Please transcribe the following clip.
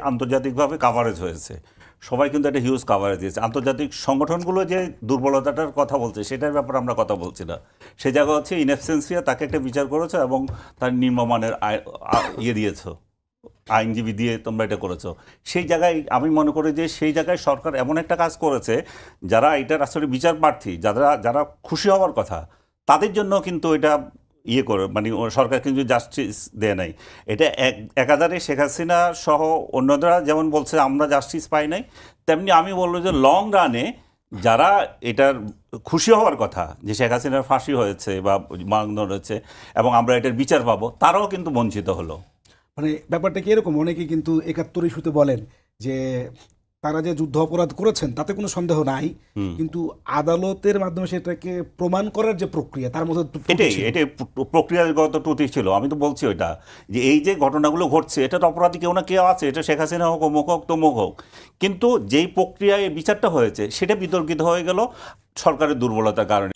আন্তর্জাতিকভাবে কাভারেজ হয়েছে, সবাই কিন্তু একটা হিউজ কাভারেজ দিয়েছে। আন্তর্জাতিক সংগঠনগুলো যে দুর্বলতাটার কথা বলছে সেটার ব্যাপারে আমরা কথা বলছি না। সে জায়গা হচ্ছে ইন অ্যাবসেন্সিয়া তাকে একটা বিচার করেছো এবং তার নিম্নমানের ইয়ে দিয়েছো, আইনজীবী দিয়ে তোমরা এটা করেছো। সেই জায়গায় আমি মনে করি যে সেই জায়গায় সরকার এমন একটা কাজ করেছে, যারা এটার আসলে বিচার প্রার্থী, যারা যারা খুশি হওয়ার কথা তাদের জন্য কিন্তু এটা ইয়ে করে, মানে সরকার কিন্তু জাস্টিস দেয় নাই। এটা একাধারে শেখ হাসিনা সহ অন্যরা যেমন বলছে আমরা জাস্টিস পাই নাই, তেমনি আমি বলবো যে লং রানে যারা এটার খুশি হওয়ার কথা যে শেখ হাসিনার ফাঁসি হয়েছে বা মানদণ্ড হয়েছে এবং আমরা এটার বিচার পাবো, তারাও কিন্তু বঞ্চিত হলো। মানে ব্যাপারটা কি এরকম, অনেকে কিন্তু ৭১ ইস্যুতে বলেন যে তারা যে যুদ্ধ অপরাধ করেছেন তাতে কোনো সন্দেহ নাই, কিন্তু আদালতের মাধ্যমে সেটাকে প্রমাণ করার যে প্রক্রিয়া তার মধ্যে এটাই প্রক্রিয়াগত ত্রুটি ছিল। আমি তো বলছি ওইটা, যে এই যে ঘটনাগুলো ঘটছে এটা তো অপরাধী কেউ না কেউ আছে, এটা শেখ হাসিনা হোক, অমুক হোক, তমুক হোক, কিন্তু যেই প্রক্রিয়ায় বিচারটা হয়েছে সেটা বিতর্কিত হয়ে গেল সরকারের দুর্বলতার কারণে।